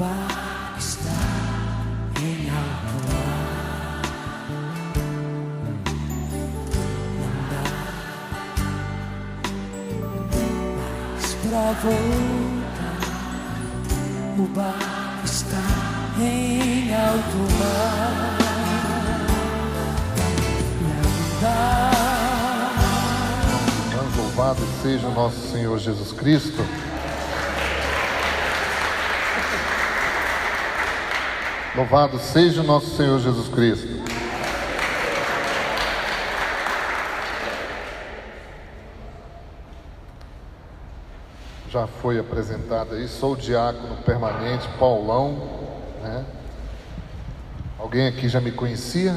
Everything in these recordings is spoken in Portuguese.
Pai está em alto mar. Não dá mais pra voltar. O barco está em alto mar. Não dá. Louvado seja o nosso Senhor Jesus Cristo. Louvado seja o nosso Senhor Jesus Cristo. Já foi apresentado aí, sou o diácono permanente Paulão, né? Alguém aqui já me conhecia?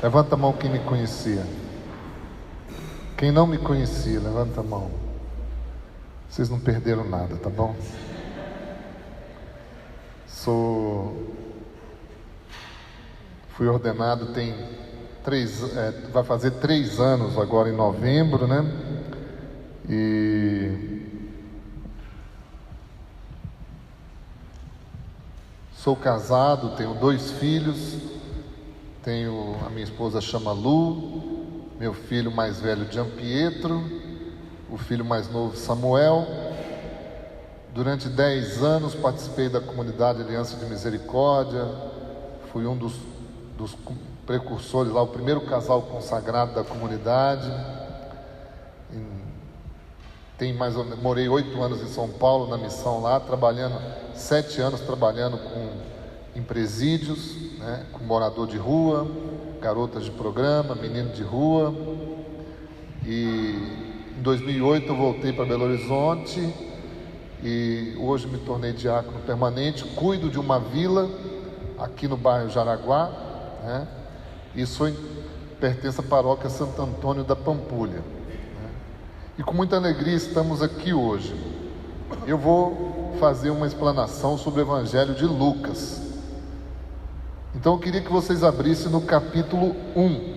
Levanta a mão quem me conhecia. Quem não me conhecia, levanta a mão. Vocês não perderam nada, tá bom? Fui ordenado tem vai fazer 3 anos agora em novembro, né? E sou casado, tenho 2 filhos. A minha esposa chama Lu, meu filho mais velho Gianpietro, o filho mais novo Samuel. Durante 10 anos participei da comunidade Aliança de Misericórdia, fui um dos precursores lá, o primeiro casal consagrado da comunidade. Morei 8 anos em São Paulo na missão lá, 7 anos trabalhando em presídios, né, com morador de rua, garotas de programa, menino de rua. E em 2008 eu voltei para Belo Horizonte e hoje me tornei diácono permanente. Cuido de uma vila aqui no bairro Jaraguá, né, e pertenço à paróquia Santo Antônio da Pampulha, né, e com muita alegria estamos aqui hoje. Eu vou fazer uma explanação sobre o Evangelho de Lucas. Então eu queria que vocês abrissem no capítulo 1.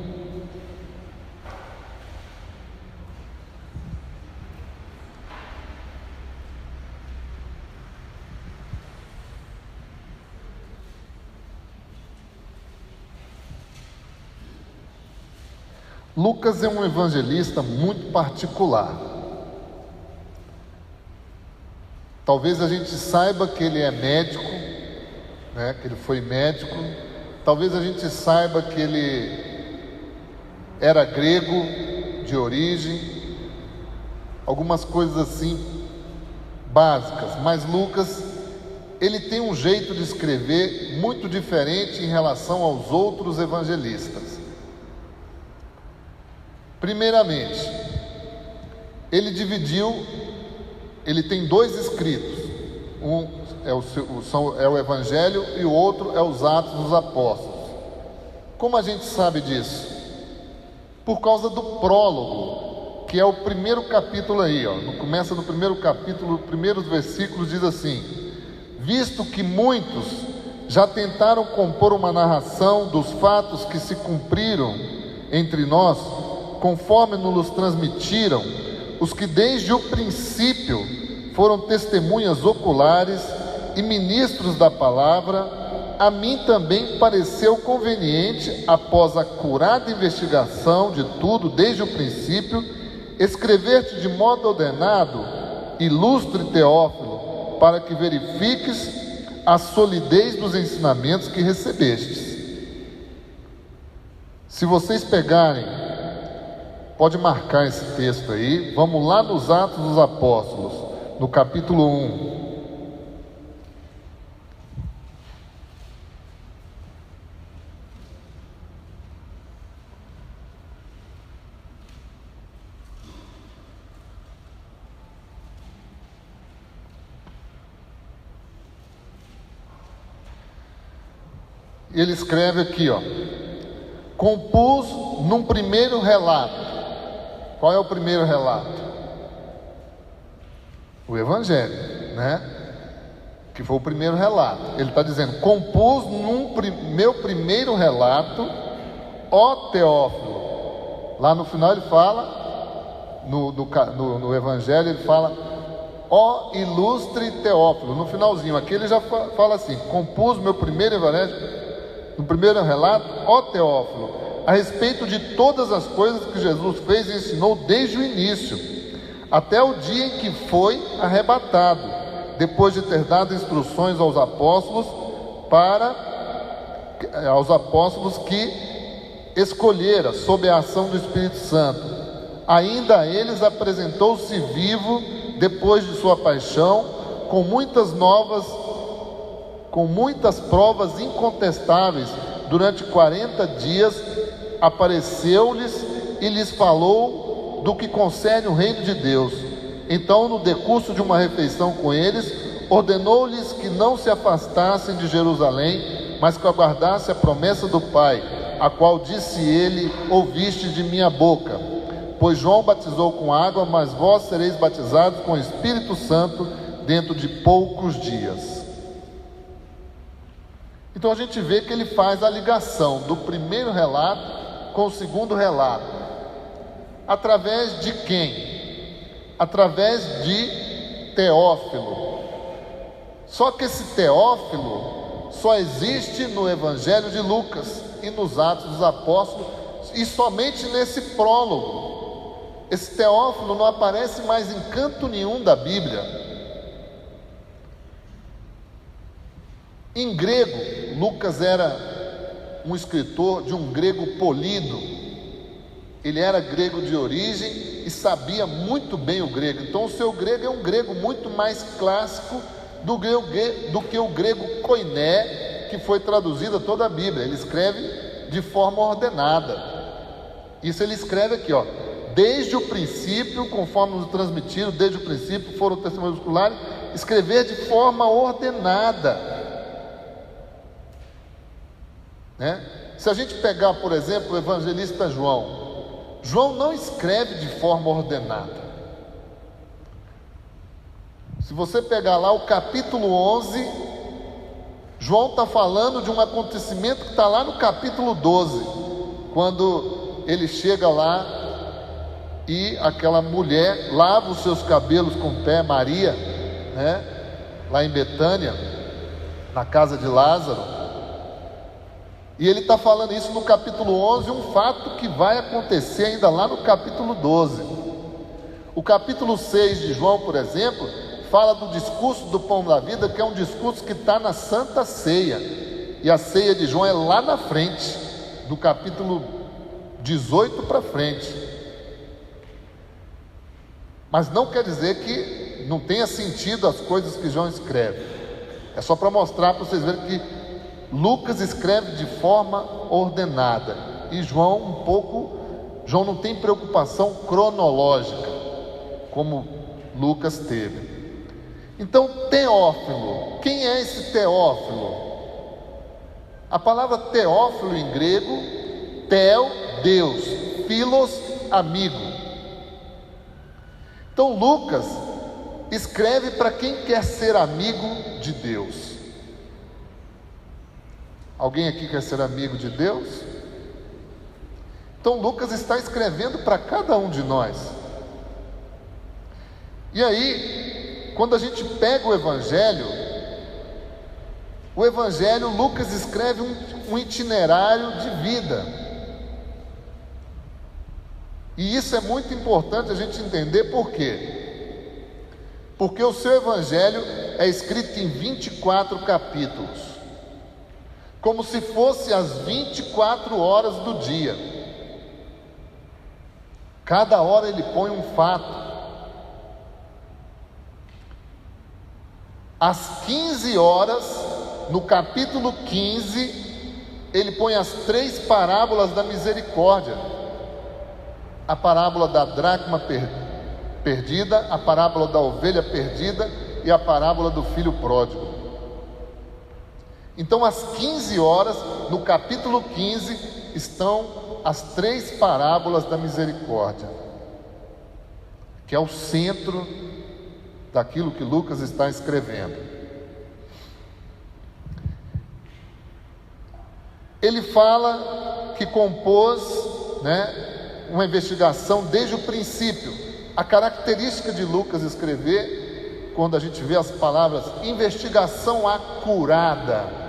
Lucas é um evangelista muito particular. Talvez a gente saiba que ele é médico, né, que ele foi médico. Talvez a gente saiba que ele era grego de origem, algumas coisas assim básicas. Mas Lucas, ele tem um jeito de escrever muito diferente em relação aos outros evangelistas. Primeiramente, ele tem 2 escritos. Um é o Evangelho e o outro é os Atos dos Apóstolos. Como a gente sabe disso? Por causa do prólogo, que é o primeiro capítulo aí, ó. Começa no primeiro capítulo, primeiros versículos, diz assim: visto que muitos já tentaram compor uma narração dos fatos que se cumpriram entre nós, conforme nos transmitiram os que desde o princípio foram testemunhas oculares e ministros da palavra, a mim também pareceu conveniente, após a acurada investigação de tudo desde o princípio, escrever-te de modo ordenado, ilustre Teófilo, para que verifiques a solidez dos ensinamentos que recebestes. Se vocês pegarem, pode marcar esse texto aí, vamos lá nos Atos dos Apóstolos, no capítulo 1. E ele escreve aqui, ó: compus num primeiro relato. Qual é o primeiro relato? O Evangelho, né? Que foi o primeiro relato. Ele está dizendo: compus meu primeiro relato, ó Teófilo. Lá no final ele fala, no Evangelho ele fala: ó ilustre Teófilo. No finalzinho aqui ele já fala assim: compus meu primeiro evangelho, no primeiro relato, ó Teófilo, a respeito de todas as coisas que Jesus fez e ensinou desde o início, até o dia em que foi arrebatado, depois de ter dado instruções aos apóstolos que escolhera sob a ação do Espírito Santo. Ainda a eles apresentou-se vivo depois de sua paixão, com muitas provas incontestáveis. Durante 40 dias apareceu-lhes e lhes falou do que concerne o reino de Deus. Então, no decurso de uma refeição com eles, ordenou-lhes que não se afastassem de Jerusalém, mas que aguardassem a promessa do Pai, a qual disse ele: ouviste de minha boca. Pois João batizou com água, mas vós sereis batizados com o Espírito Santo dentro de poucos dias. Então a gente vê que ele faz a ligação do primeiro relato com o segundo relato. Através de quem? Através de Teófilo. Só que esse Teófilo só existe no Evangelho de Lucas e nos Atos dos Apóstolos, e somente nesse prólogo. Esse Teófilo não aparece mais em canto nenhum da Bíblia. Em grego, Lucas era um escritor de um grego polido. Ele era grego de origem e sabia muito bem o grego. Então o seu grego é um grego muito mais clássico do que o grego koiné, que foi traduzido a toda a Bíblia. Ele escreve de forma ordenada. Isso ele escreve aqui, ó: desde o princípio, conforme nos transmitiram, desde o princípio foram testemunhos oculares, escrever de forma ordenada, né? Se a gente pegar, por exemplo, o evangelista João não escreve de forma ordenada. Se você pegar lá o capítulo 11, João está falando de um acontecimento que está lá no capítulo 12, quando ele chega lá e aquela mulher lava os seus cabelos com o pé, Maria, né? Lá em Betânia, na casa de Lázaro. E ele está falando isso no capítulo 11, um fato que vai acontecer ainda lá no capítulo 12. O capítulo 6 de João, por exemplo, fala do discurso do pão da vida, que é um discurso que está na Santa Ceia. E a ceia de João é lá na frente, do capítulo 18 para frente. Mas não quer dizer que não tenha sentido as coisas que João escreve. É só para mostrar, para vocês verem que Lucas escreve de forma ordenada e João não tem preocupação cronológica como Lucas teve. Então, Teófilo, quem é esse Teófilo? A palavra Teófilo em grego, Theo, Deus, Philos, amigo. Então Lucas escreve para quem quer ser amigo de Deus. Alguém aqui quer ser amigo de Deus? Então Lucas está escrevendo para cada um de nós. E aí, quando a gente pega o Evangelho, Lucas escreve um itinerário de vida. E isso é muito importante a gente entender. Por quê? Porque o seu Evangelho é escrito em 24 capítulos, como se fosse as 24 horas do dia. Cada hora ele põe um fato. Às 15 horas, no capítulo 15, ele põe as 3 parábolas da misericórdia: a parábola da dracma perdida, a parábola da ovelha perdida e a parábola do filho pródigo. Então, às 15 horas, no capítulo 15, estão as 3 parábolas da misericórdia, que é o centro daquilo que Lucas está escrevendo. Ele fala que compôs, uma investigação desde o princípio. A característica de Lucas escrever quando a gente vê as palavras investigação acurada.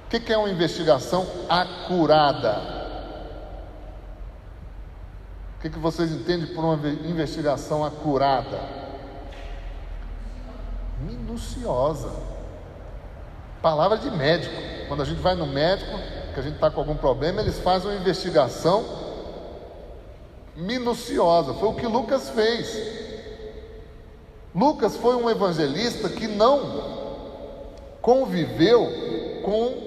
O que é uma investigação acurada? O que vocês entendem por uma investigação acurada? Minuciosa. Palavra de médico. Quando a gente vai no médico, que a gente está com algum problema, eles fazem uma investigação minuciosa. Foi o que Lucas fez. Lucas foi um evangelista que não conviveu com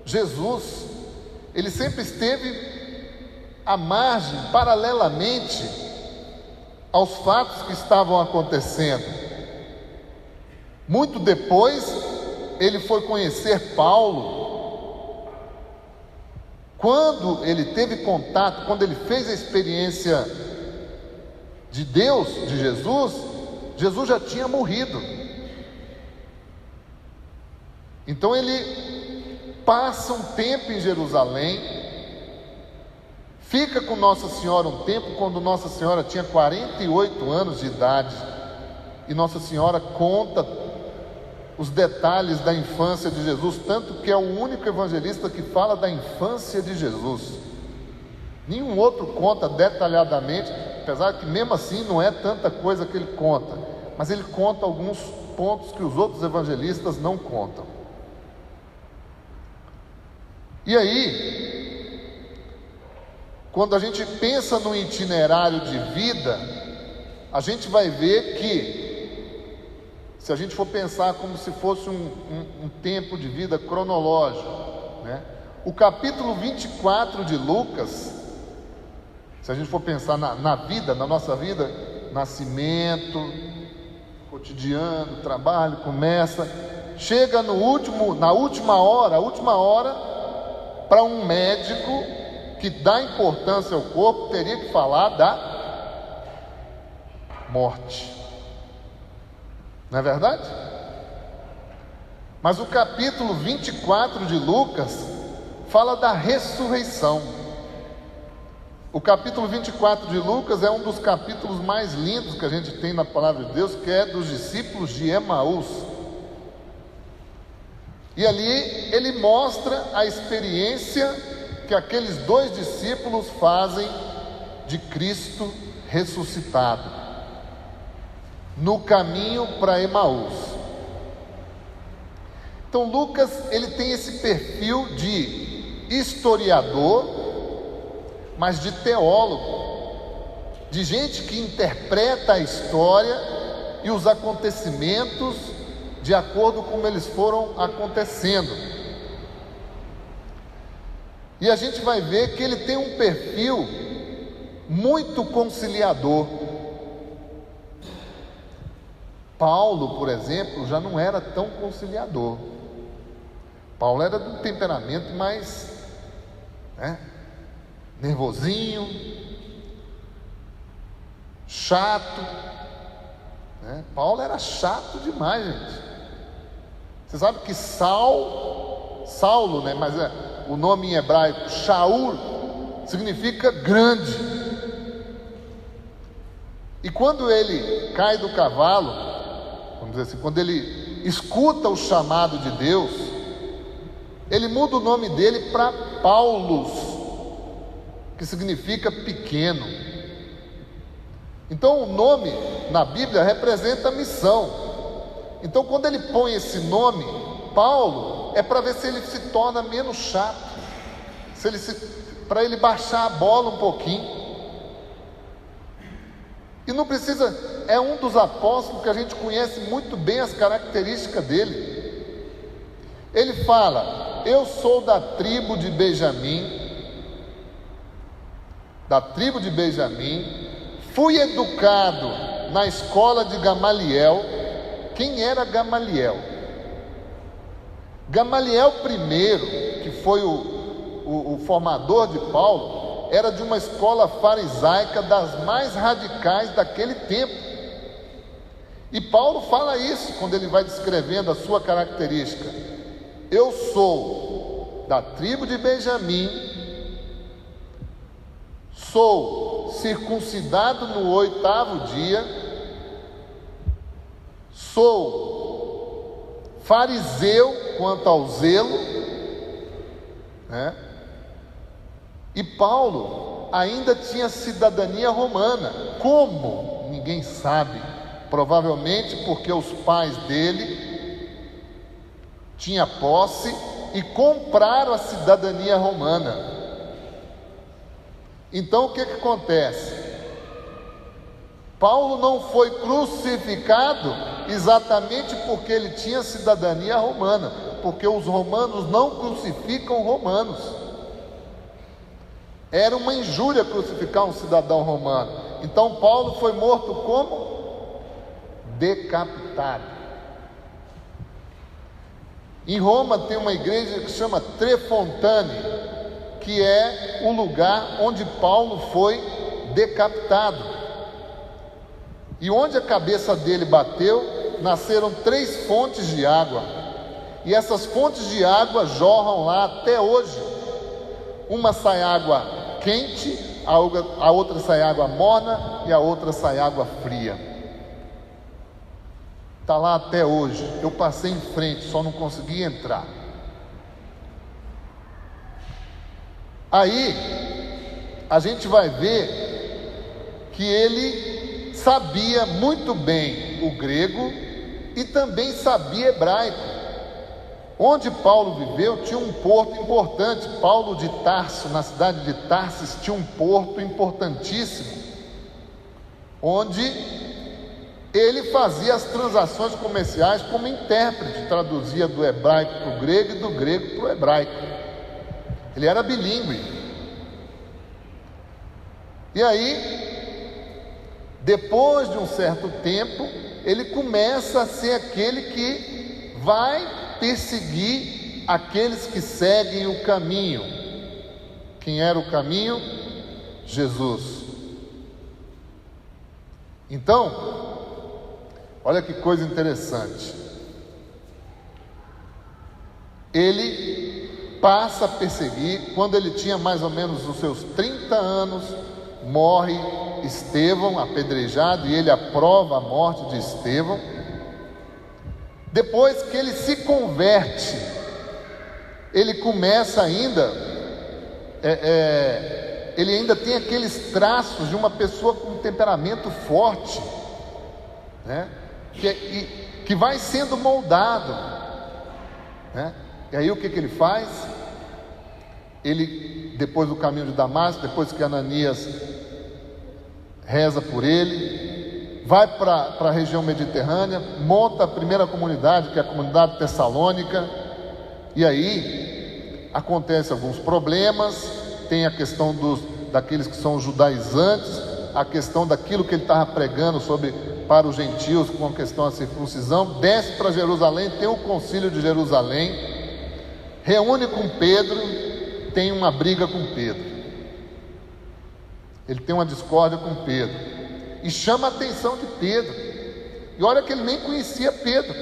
Jesus. Ele sempre esteve à margem, paralelamente aos fatos que estavam acontecendo. Muito depois, ele foi conhecer Paulo. Quando ele teve contato, quando ele fez a experiência de Deus, de Jesus, Jesus já tinha morrido. Então ele passa um tempo em Jerusalém, fica com Nossa Senhora um tempo, quando Nossa Senhora tinha 48 anos de idade, e Nossa Senhora conta os detalhes da infância de Jesus, tanto que é o único evangelista que fala da infância de Jesus. Nenhum outro conta detalhadamente, apesar que mesmo assim não é tanta coisa que ele conta, mas ele conta alguns pontos que os outros evangelistas não contam. E aí, quando a gente pensa no itinerário de vida, a gente vai ver que, se a gente for pensar como se fosse um tempo de vida cronológico, né? O capítulo 24 de Lucas, se a gente for pensar na vida, na nossa vida, nascimento, cotidiano, trabalho, começa, chega na última hora, para um médico que dá importância ao corpo, teria que falar da morte. Não é verdade? Mas o capítulo 24 de Lucas fala da ressurreição. O capítulo 24 de Lucas é um dos capítulos mais lindos que a gente tem na palavra de Deus, que é dos discípulos de Emaús. E ali ele mostra a experiência que aqueles dois discípulos fazem de Cristo ressuscitado, no caminho para Emaús. Então Lucas, ele tem esse perfil de historiador, mas de teólogo, de gente que interpreta a história e os acontecimentos de acordo com como eles foram acontecendo. E a gente vai ver que ele tem um perfil muito conciliador. Paulo, por exemplo, já não era tão conciliador. Paulo era de um temperamento mais, nervosinho, chato, Paulo era chato demais, gente. Você sabe que Saulo, mas o nome em hebraico, Shaul, significa grande. E quando ele cai do cavalo, vamos dizer assim, quando ele escuta o chamado de Deus, ele muda o nome dele para Paulus, que significa pequeno. Então o nome na Bíblia representa a missão. Então quando ele põe esse nome, Paulo, é para ver se ele se torna menos chato, para ele baixar a bola um pouquinho. E não precisa, é um dos apóstolos que a gente conhece muito bem as características dele. Ele fala: eu sou da tribo de Benjamim, fui educado na escola de Gamaliel. Quem era Gamaliel? Gamaliel I, que foi o formador de Paulo, era de uma escola farisaica das mais radicais daquele tempo. E Paulo fala isso quando ele vai descrevendo a sua característica: eu sou da tribo de Benjamim, sou circuncidado no 8º dia, Sou fariseu quanto ao zelo, né? E Paulo ainda tinha cidadania romana. Como? Ninguém sabe. Provavelmente porque os pais dele tinham posse e compraram a cidadania romana. Então o que acontece? Paulo não foi crucificado exatamente porque ele tinha cidadania romana, porque os romanos não crucificam romanos. Era uma injúria crucificar um cidadão romano. Então Paulo foi morto como? Decapitado. Em Roma tem uma igreja que se chama Trefontane, que é o lugar onde Paulo foi decapitado. E onde a cabeça dele bateu, nasceram 3 fontes de água. E essas fontes de água jorram lá até hoje. Uma sai água quente, a outra sai água morna e a outra sai água fria. Está lá até hoje. Eu passei em frente, só não consegui entrar. Aí a gente vai ver que ele sabia muito bem o grego e também sabia hebraico. Onde Paulo viveu tinha um porto importante. Paulo de Tarso, na cidade de Tarsis, tinha um porto importantíssimo, onde ele fazia as transações comerciais como intérprete, traduzia do hebraico para o grego e do grego para o hebraico. Ele era bilíngue. E aí, depois de um certo tempo, ele começa a ser aquele que vai perseguir aqueles que seguem o caminho. Quem era o caminho? Jesus. Então, olha que coisa interessante. Ele passa a perseguir. Quando ele tinha mais ou menos os seus 30 anos, morre Estevão apedrejado, e ele aprova a morte de Estevão. Depois que ele se converte, ele começa ainda, ele ainda tem aqueles traços de uma pessoa com um temperamento forte, né? Que vai sendo moldado, né? E aí o que ele faz? Ele, depois do caminho de Damasco, depois que Ananias reza por ele, vai para a região mediterrânea, monta a primeira comunidade, que é a comunidade tessalônica. E aí acontecem alguns problemas. Tem a questão daqueles que são judaizantes, a questão daquilo que ele estava pregando para os gentios com a questão da circuncisão. Desce para Jerusalém, tem o concílio de Jerusalém, reúne com Pedro, tem uma briga com Pedro, ele tem uma discórdia com Pedro e chama a atenção de Pedro. E olha que ele nem conhecia Pedro,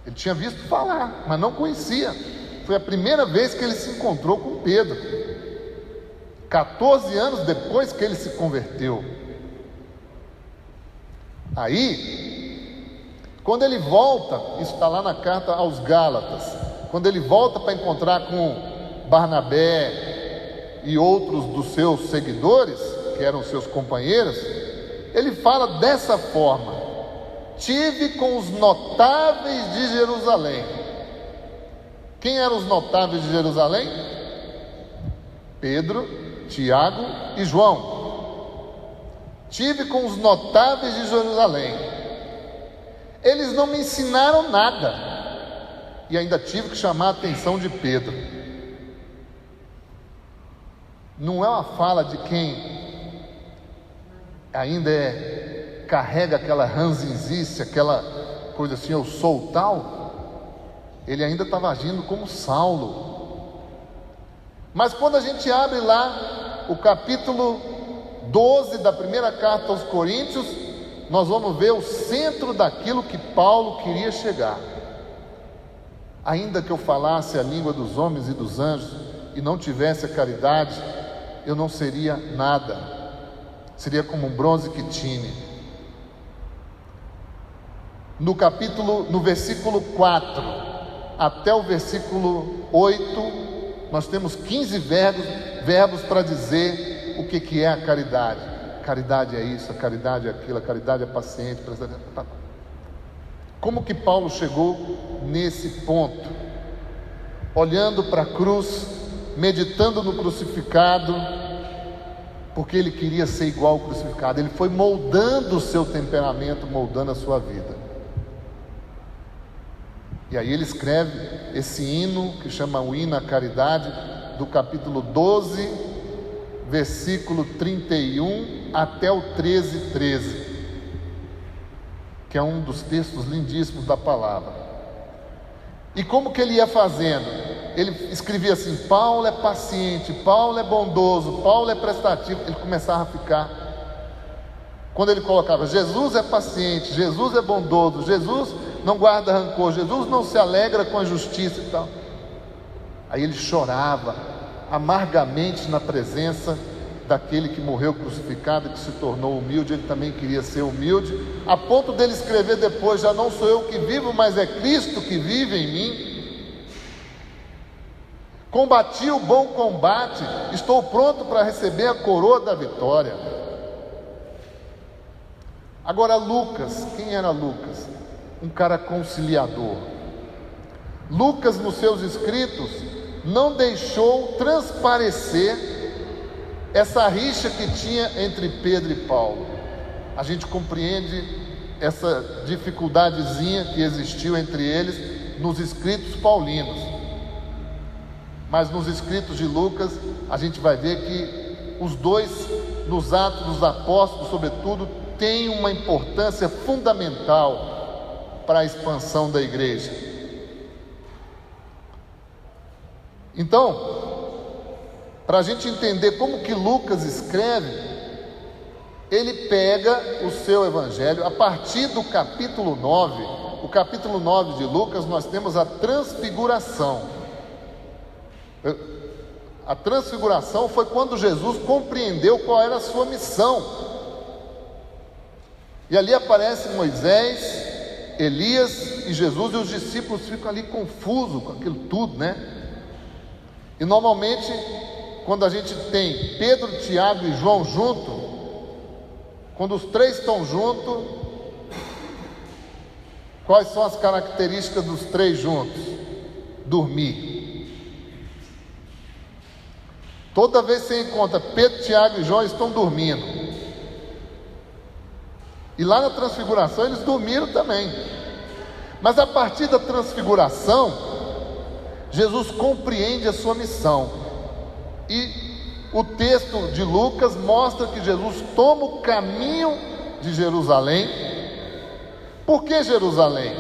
ele tinha visto falar, mas não conhecia. Foi a primeira vez que ele se encontrou com Pedro, 14 anos depois que ele se converteu. Aí, quando ele volta, isso está lá na carta aos Gálatas, quando ele volta para encontrar com Barnabé e outros dos seus seguidores, que eram seus companheiros, ele fala dessa forma: tive com os notáveis de Jerusalém. Quem eram os notáveis de Jerusalém? Pedro, Tiago e João. Tive com os notáveis de Jerusalém. Eles não me ensinaram nada, e ainda tive que chamar a atenção de Pedro. Não é uma fala de quem ainda carrega aquela ranzinzice, aquela coisa assim, eu sou tal. Ele ainda estava agindo como Saulo. Mas quando a gente abre lá o capítulo 12 da primeira carta aos Coríntios, nós vamos ver o centro daquilo que Paulo queria chegar. Ainda que eu falasse a língua dos homens e dos anjos e não tivesse a caridade, eu não seria nada, seria como um bronze que tine. no versículo 4 até o versículo 8, nós temos 15 verbos para dizer o que é a caridade. Caridade é isso, a caridade é aquilo, a caridade é paciente. Como que Paulo chegou nesse ponto? Olhando para a cruz, meditando no crucificado, porque ele queria ser igual ao crucificado. Ele foi moldando o seu temperamento, moldando a sua vida. E aí ele escreve esse hino, que chama o hino à caridade, do capítulo 12, versículo 31 até o 13, que é um dos textos lindíssimos da palavra. E como que ele ia fazendo? Ele escrevia assim: Paulo é paciente, Paulo é bondoso, Paulo é prestativo. Ele começava a ficar, quando ele colocava Jesus é paciente, Jesus é bondoso, Jesus não guarda rancor, Jesus não se alegra com a justiça e tal. Aí ele chorava amargamente na presença daquele que morreu crucificado e que se tornou humilde. Ele também queria ser humilde, a ponto dele escrever depois: já não sou eu que vivo, mas é Cristo que vive em mim. Combati o bom combate, estou pronto para receber a coroa da vitória. Agora Lucas, quem era Lucas? Um cara conciliador. Lucas, nos seus escritos, não deixou transparecer essa rixa que tinha entre Pedro e Paulo. A gente compreende essa dificuldadezinha que existiu entre eles nos escritos paulinos, mas nos escritos de Lucas a gente vai ver que os dois, nos Atos dos Apóstolos sobretudo, têm uma importância fundamental para a expansão da igreja. Então, para a gente entender como que Lucas escreve, ele pega o seu evangelho a partir do capítulo 9. O capítulo 9 de Lucas, nós temos a transfiguração. A transfiguração foi quando Jesus compreendeu qual era a sua missão. E ali aparece Moisés, Elias e Jesus, e os discípulos ficam ali confusos com aquilo tudo, né? E normalmente, quando a gente tem Pedro, Tiago e João junto, quando os três estão juntos, quais são as características dos três juntos? Dormir. Toda vez que você encontra Pedro, Tiago e João, eles estão dormindo. E lá na transfiguração eles dormiram também. Mas a partir da transfiguração, Jesus compreende a sua missão. E o texto de Lucas mostra que Jesus toma o caminho de Jerusalém. Por que Jerusalém?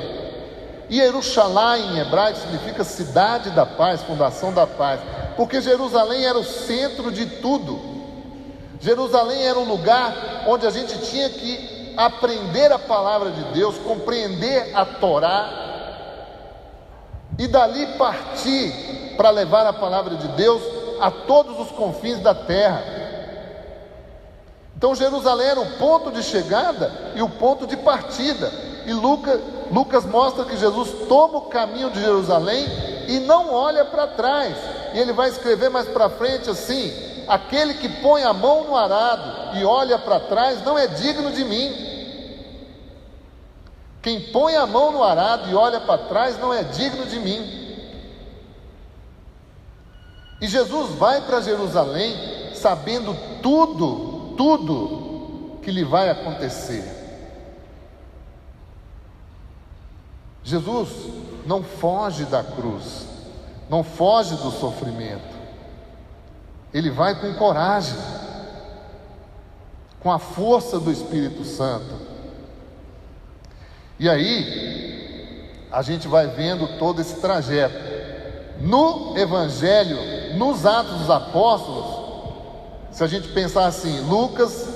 Yerushalayim em hebraico significa cidade da paz, fundação da paz. Porque Jerusalém era o centro de tudo. Jerusalém era um lugar onde a gente tinha que aprender a palavra de Deus, compreender a Torá, e dali partir para levar a palavra de Deus a todos os confins da terra. Então Jerusalém era o ponto de chegada e o ponto de partida. E Lucas mostra que Jesus toma o caminho de Jerusalém e não olha para trás. E ele vai escrever mais para frente assim: aquele que põe a mão no arado e olha para trás não é digno de mim. Quem põe a mão no arado e olha para trás não é digno de mim. E Jesus vai para Jerusalém sabendo tudo que lhe vai acontecer. Jesus não foge da cruz, não foge do sofrimento. Ele vai com coragem, com a força do Espírito Santo. E aí, a gente vai vendo todo esse trajeto. No Evangelho, nos Atos dos Apóstolos, se a gente pensar assim, Lucas,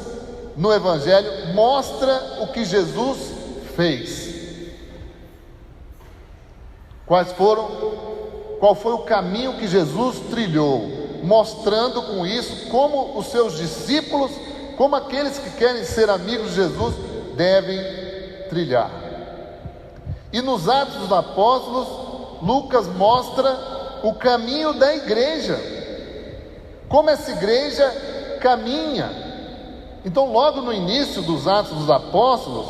no Evangelho, mostra o que Jesus fez. Qual foi o caminho que Jesus trilhou, mostrando com isso como os seus discípulos, como aqueles que querem ser amigos de Jesus, devem trilhar. E nos Atos dos Apóstolos, Lucas mostra o caminho da igreja, como essa igreja caminha. Então, logo no início dos Atos dos Apóstolos,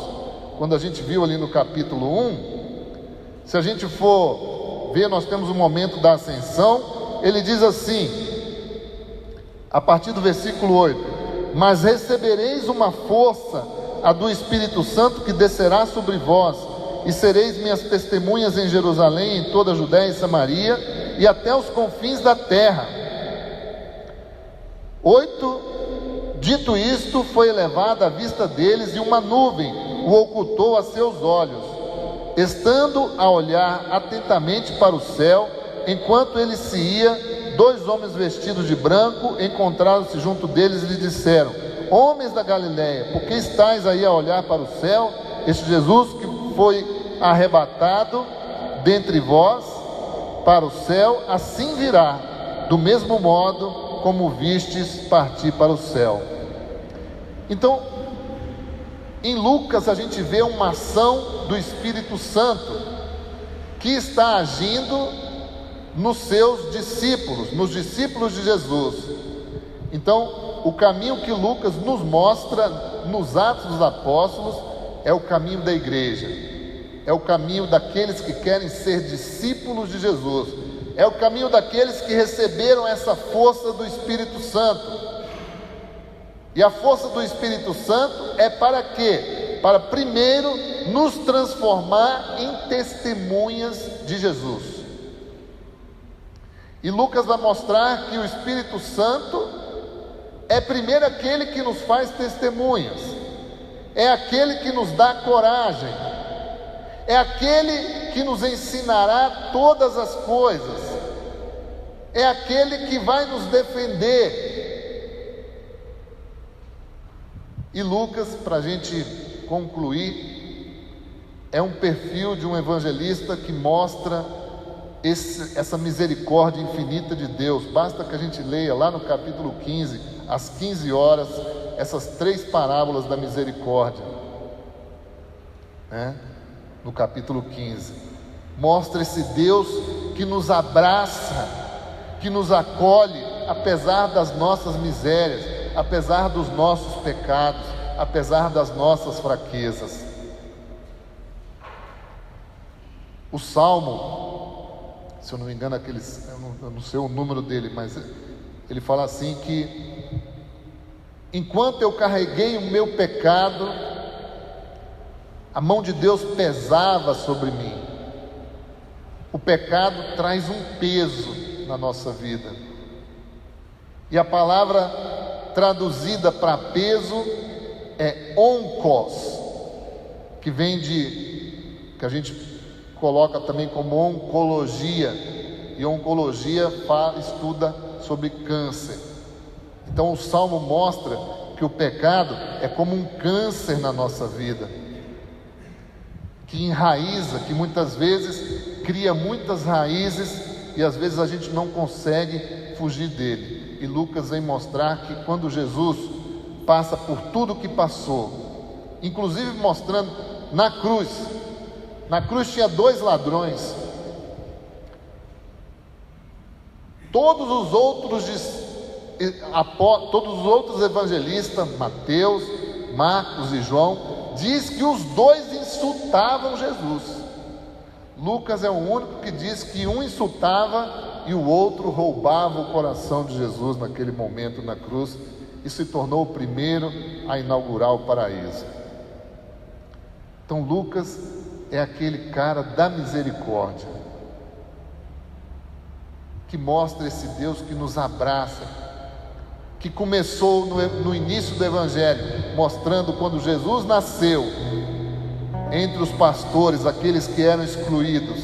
quando a gente viu ali no capítulo 1, se a gente for ver, nós temos o momento da ascensão. Ele diz assim, a partir do versículo 8: mas recebereis uma força, a do Espírito Santo, que descerá sobre vós, e sereis minhas testemunhas em Jerusalém, em toda a Judéia e Samaria, e até os confins da terra. 8: dito isto, foi elevada à vista deles, e uma nuvem o ocultou a seus olhos. Estando a olhar atentamente para o céu, enquanto ele se ia, 2 homens vestidos de branco encontraram-se junto deles e lhe disseram: homens da Galiléia, por que estáis aí a olhar para o céu? Este Jesus que foi arrebatado dentre vós para o céu, assim virá, do mesmo modo como vistes partir para o céu. Então, em Lucas a gente vê uma ação do Espírito Santo que está agindo nos seus discípulos, nos discípulos de Jesus. Então, o caminho que Lucas nos mostra nos Atos dos Apóstolos é o caminho da igreja, é o caminho daqueles que querem ser discípulos de Jesus, é o caminho daqueles que receberam essa força do Espírito Santo. E a força do Espírito Santo é para quê? Para primeiro nos transformar em testemunhas de Jesus. E Lucas vai mostrar que o Espírito Santo é primeiro aquele que nos faz testemunhas, é aquele que nos dá coragem, é aquele que nos ensinará todas as coisas, é aquele que vai nos defender. E Lucas, para a gente concluir, é um perfil de um evangelista que mostra essa misericórdia infinita de Deus. Basta que a gente leia lá no capítulo 15, às 15 horas, essas 3 parábolas da misericórdia, né? No capítulo 15, mostra esse Deus que nos abraça, que nos acolhe, apesar das nossas misérias, apesar dos nossos pecados, apesar das nossas fraquezas. O Salmo, se eu não me engano, eu não sei o número dele, mas ele fala assim que enquanto eu carreguei o meu pecado, a mão de Deus pesava sobre mim. O pecado traz um peso na nossa vida, e a palavra traduzida para peso é onkos, que vem que a gente coloca também como oncologia, e oncologia estuda sobre câncer. Então o Salmo mostra que o pecado é como um câncer na nossa vida, que enraiza, que muitas vezes cria muitas raízes, e às vezes a gente não consegue fugir dele. E Lucas vem mostrar que quando Jesus passa por tudo que passou, inclusive mostrando na cruz tinha 2 ladrões. Todos os outros evangelistas, Mateus, Marcos e João, diz que os 2 insultavam Jesus. Lucas é o único que diz que um insultava e o outro roubava o coração de Jesus naquele momento na cruz, e se tornou o primeiro a inaugurar o paraíso. Então Lucas é aquele cara da misericórdia, que mostra esse Deus que nos abraça, que começou no início do Evangelho, mostrando quando Jesus nasceu entre os pastores, aqueles que eram excluídos,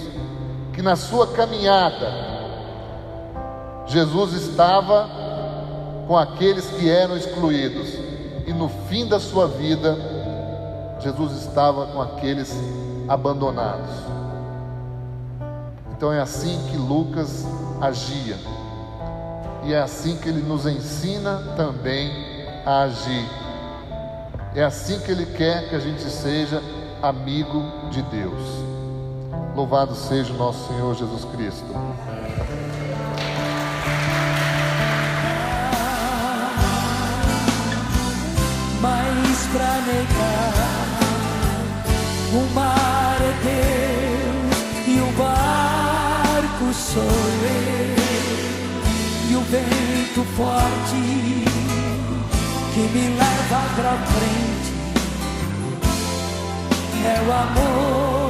que na sua caminhada Jesus estava com aqueles que eram excluídos, e no fim da sua vida Jesus estava com aqueles abandonados. Então é assim que Lucas agia, e é assim que ele nos ensina também a agir. É assim que ele quer que a gente seja amigo de Deus. Louvado seja o nosso Senhor Jesus Cristo. Mas pra negar, o mar é Deus e o barco sou eu, e o vento forte que me leva pra frente é o amor